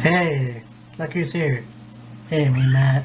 Hey, look who's here. Hey, me, Matt.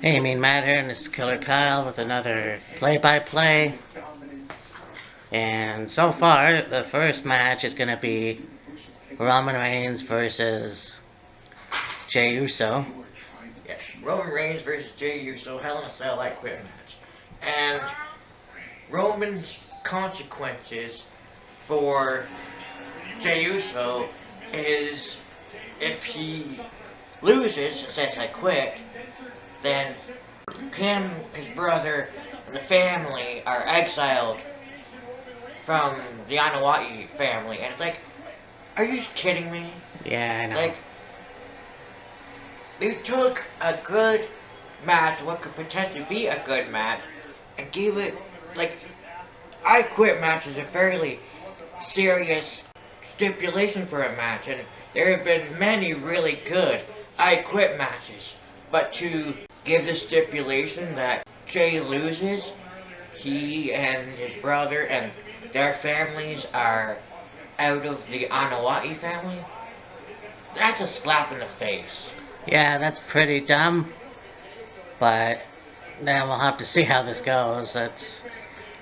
Hey, me, Matt here, and this is Killer Kyle with another play-by-play. And so far, the first match is going to be Roman Reigns versus Jey Uso. Yes, Roman Reigns versus Jey Uso, Hell in a Cell I Quit match. And Roman's consequences for Jey Uso is if he loses and says I quit, then him, his brother, and the family are exiled from the Anoa'i family. And it's like, are you just kidding me? Yeah, I know. Like, they took a good match, what could potentially be a good match, and gave it, like, I Quit match is a fairly serious stipulation for a match, and there have been many really good I Quit matches, but to give the stipulation that Jey loses, he and his brother and their families are out of the Anoa'i family, that's a slap in the face. Yeah, that's pretty dumb. But then we'll have to see how this goes. That's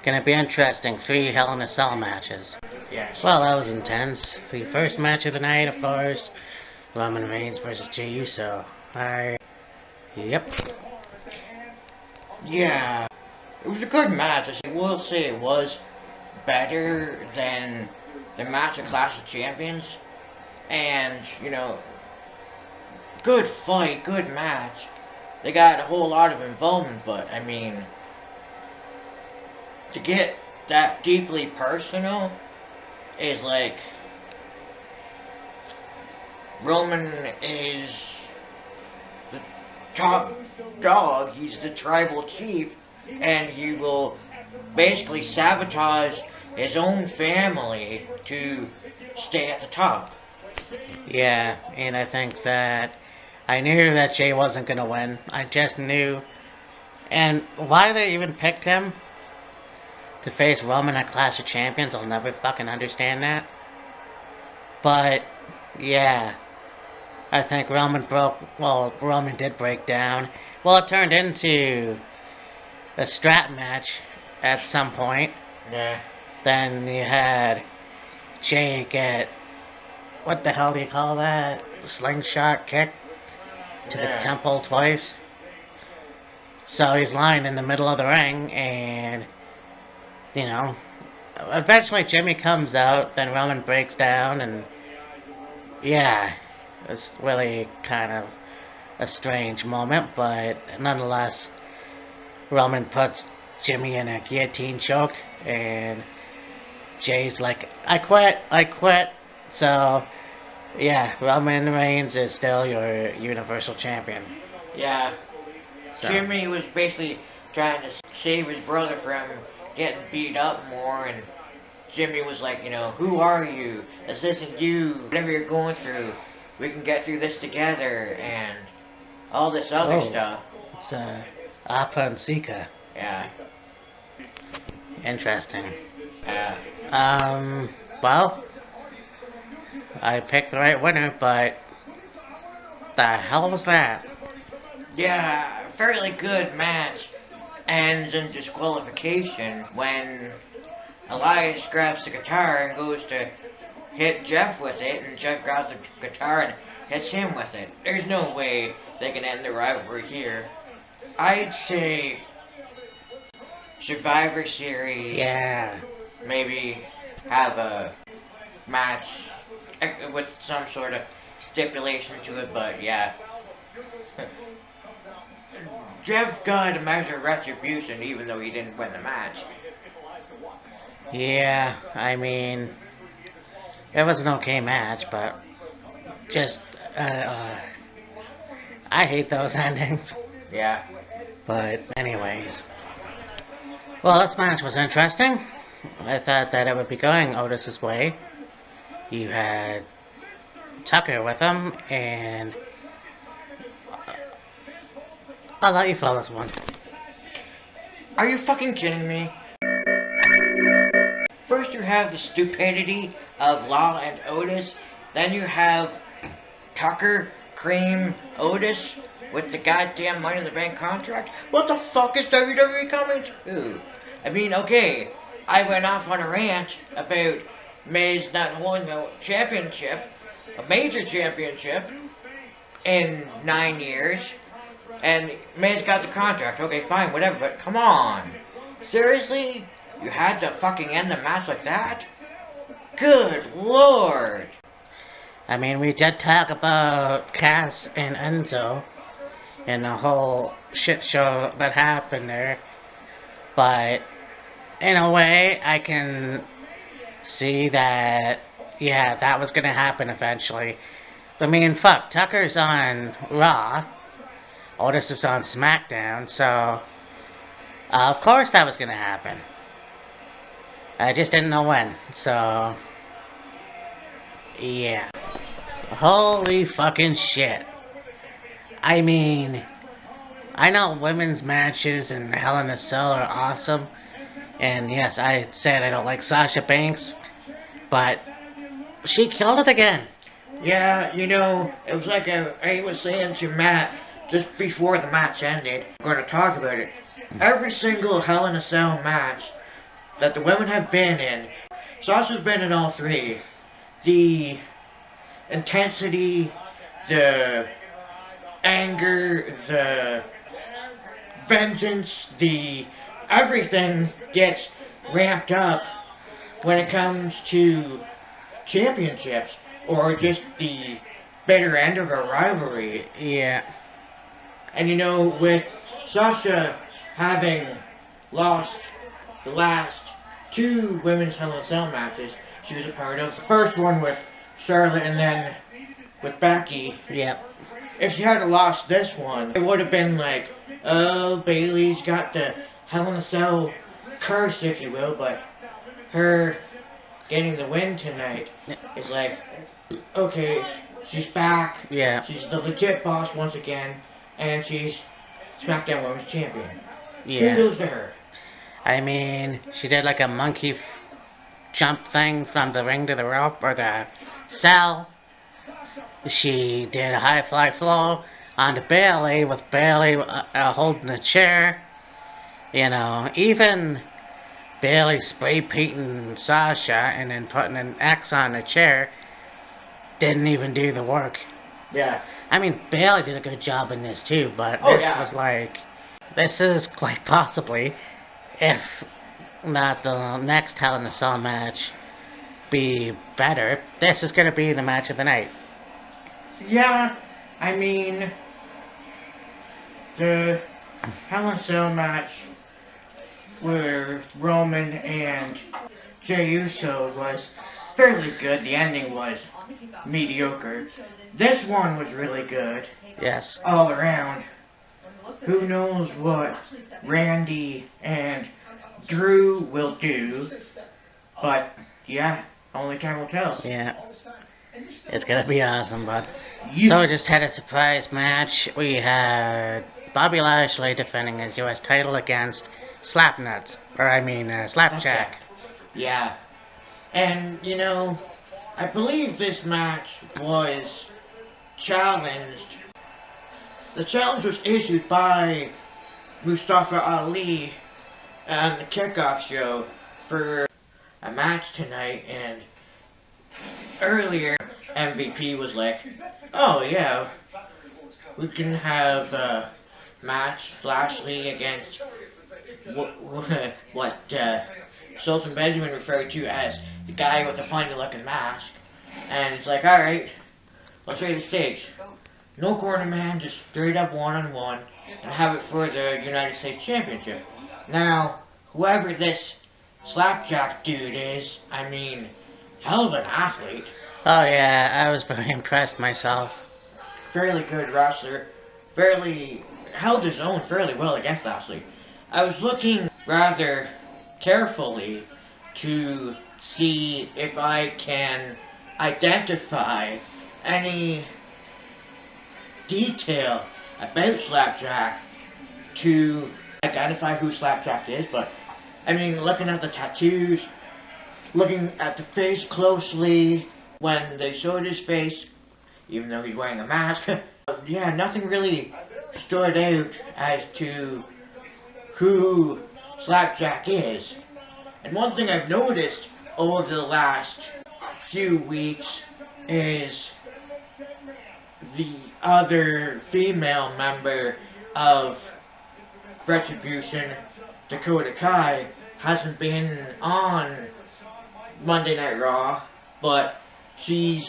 going to be interesting. 3 Hell in a Cell matches. Yes. Well, that was intense. The first match of the night, of course, Roman Reigns versus Jey Uso. Yep. Yeah, it was a good match. I will say it was better than the match at Clash of Champions. And, you know, good fight, good match. They got a whole lot of involvement, but, I mean, to get that deeply personal is like, Roman is the top dog, he's the tribal chief, and he will basically sabotage his own family to stay at the top. Yeah, and I think that I knew that Jey wasn't going to win. I just knew. And why they even picked him to face Roman at Clash of Champions, I'll never fucking understand that. But, yeah. I think Roman did break down. Well, it turned into a strap match at some point. Yeah. Then you had Jey get, what the hell do you call that? Slingshot kick to the temple twice. So he's lying in the middle of the ring, and, you know, eventually Jimmy comes out, then Roman breaks down, and, yeah, it's really kind of a strange moment, but nonetheless, Roman puts Jimmy in a guillotine choke, and Jey's like, I quit. So, yeah, Roman Reigns is still your Universal Champion. Yeah. So. Jimmy was basically trying to save his brother from getting beat up more, and Jimmy was like, you know, who are you? This isn't you. Whatever you're going through, we can get through this together, and all this other stuff. It's Appa and Sika. Yeah. Interesting. Yeah. Well, I picked the right winner, but the hell was that? Yeah, fairly good match ends in disqualification when Elias grabs the guitar and goes to hit Jeff with it, and Jeff grabs the guitar and hits him with it. There's no way they can end the rivalry here. I'd say Survivor Series. Yeah. Maybe have a match with some sort of stipulation to it, but yeah. Jeff got a measure of retribution even though he didn't win the match. Yeah, I mean, it was an okay match, but just, I hate those endings. Yeah. But anyways. Well, this match was interesting. I thought that it would be going Otis's way. You had Tucker with him, and I'll let you follow this one. Are you fucking kidding me? First you have the stupidity of Law and Otis, then you have Tucker, Cream, Otis with the goddamn Money in the Bank contract. What the fuck is WWE coming to? I mean, okay, I went off on a rant about Miz not holding a championship, a major championship, in 9 years, and Miz got the contract. Okay, fine, whatever, but come on. Seriously? You had to fucking end the match like that? Good lord. I mean, we did talk about Cass and Enzo and the whole shit show that happened there, but in a way, I can see that, yeah, that was gonna happen eventually. I mean, fuck, Tucker's on Raw, Otis is on SmackDown, so of course that was gonna happen. I just didn't know when, so yeah. Holy fucking shit. I mean, I know women's matches and Hell in a Cell are awesome, and yes, I said I don't like Sasha Banks, but she killed it again. Yeah, you know, it was like I was saying to Matt just before the match ended, we're going to talk about it. Every single Hell in a Cell match that the women have been in, Sasha's been in all three. The intensity, the anger, the vengeance, the everything gets ramped up when it comes to championships or just the bitter end of a rivalry. Yeah. And you know, with Sasha having lost the last two women's Hell in a Cell matches she was a part of, the first one with Charlotte and then with Becky. Yep. If she had lost this one, it would have been like, oh, Bayley's got the Hell in a Cell curse, if you will, but her getting the win tonight is like, okay, she's back. Yeah. She's the legit boss once again, and she's SmackDown Women's Champion. Yeah. Kudos to her. I mean, she did like a monkey jump thing from the ring to the rope, or the cell. She did a high fly flow onto Bayley, with Bayley holding the chair. You know, even Bayley spray painting Sasha and then putting an X on the chair didn't even do the work. Yeah. I mean, Bayley did a good job in this too, but Oh, this yeah. was like, this is quite possibly, if not the next Hell in a Cell match be better, this is going to be the match of the night. Yeah, I mean, the Hell in a Cell match where Roman and Jey Uso was fairly good. The ending was mediocre. This one was really good. Yes. All around. Who knows what Randy and Drew will do, but yeah, only time will tell. Yeah. It's going to be awesome, but... Yeah. So we just had a surprise match. We had Bobby Lashley defending his U.S. title against Slapnuts. Or I mean, Slapjack. Yeah. And, you know, I believe this match was challenged. The challenge was issued by Mustafa Ali on the kickoff show for a match tonight, and earlier, MVP was like, oh yeah, we can have a match Lashley against what Sultan Benjamin referred to as the guy with the funny looking mask. And it's like, alright, let's raise the stage. No corner man, just straight up one-on-one, and have it for the United States Championship. Now, whoever this Slapjack dude is, I mean, hell of an athlete. Oh yeah, I was very impressed myself. Fairly good wrestler. Fairly held his own fairly well against Lashley. I was looking rather carefully to see if I can identify any detail about Slapjack to identify who Slapjack is, but I mean, looking at the tattoos, looking at the face closely, when they showed his face, even though he's wearing a mask, yeah, nothing really stood out as to who Slapjack is. And one thing I've noticed over the last few weeks is the other female member of Retribution, Dakota Kai, hasn't been on Monday Night Raw, but she's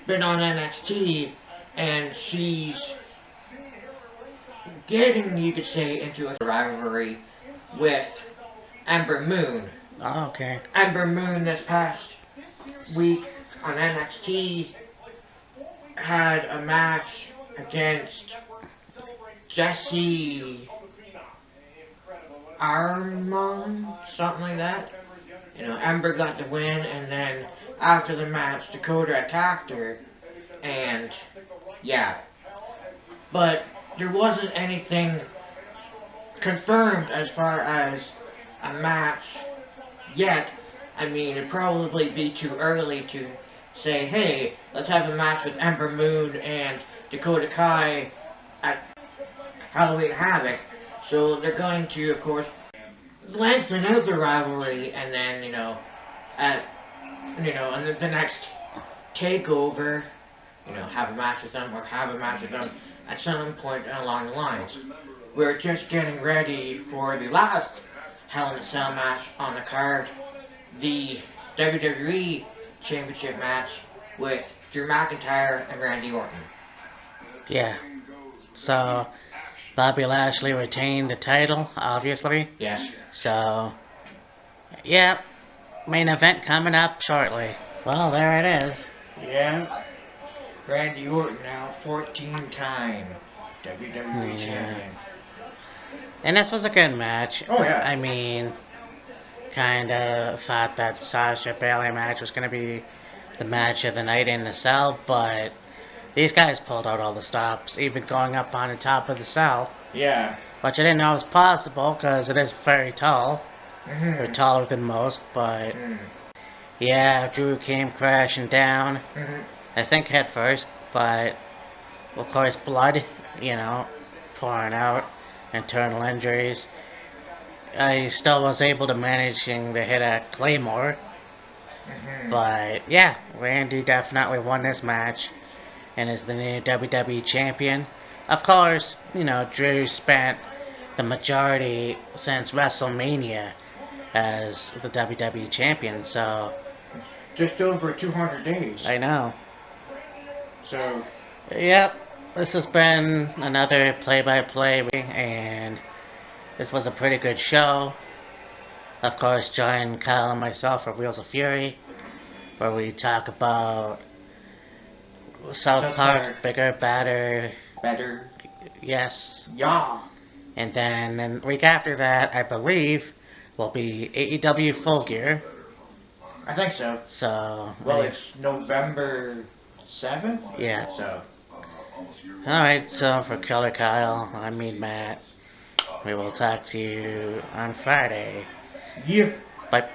been on NXT, and she's getting, you could say, into a rivalry with Ember Moon. Oh, okay. Ember Moon this past week on NXT had a match against Jesse Armand, something like that. You know, Ember got the win, and then after the match, Dakota attacked her, and yeah. But there wasn't anything confirmed as far as a match yet. I mean, it'd probably be too early to say, hey, let's have a match with Ember Moon and Dakota Kai at Halloween Havoc. So they're going to, of course, lengthen out the rivalry, and then, and the next takeover, have a match with them, or have a match with them at some point along the lines. We're just getting ready for the last Hell in a Cell match on the card, the WWE Championship match with Drew McIntyre and Randy Orton. Yeah. So, Bobby Lashley retained the title, obviously. Yes. So, yeah, main event coming up shortly. Well, there it is. Yeah. Randy Orton now 14-time WWE champion. And this was a good match. Oh, yeah. I mean, kind of thought that Sasha Bayley match was going to be the match of the night in the cell, but these guys pulled out all the stops, even going up on the top of the cell. Yeah. Which I didn't know was possible, because it is very tall. Mm-hmm. Or taller than most, but yeah, Drew came crashing down. Mm-hmm. I think head first, but of course blood, pouring out, internal injuries. I still was able to managing to hit a Claymore. Mm-hmm. But yeah, Randy definitely won this match and is the new WWE champion. Of course, Drew spent the majority since WrestleMania as the WWE champion, so just over 200 days. I know. So, yep, this has been another play-by-play, and this was a pretty good show. Of course, join Kyle and myself for Wheels of Fury, where we talk about South Park, bigger, better. Yes. Yeah. And then the week after that, I believe, will be AEW Full Gear. I think so. So. Well, it's November 7th? Yeah. So. Alright, so for Killer Kyle, I'm Mean Matt. We will talk to you on Friday. Yeah. Bye.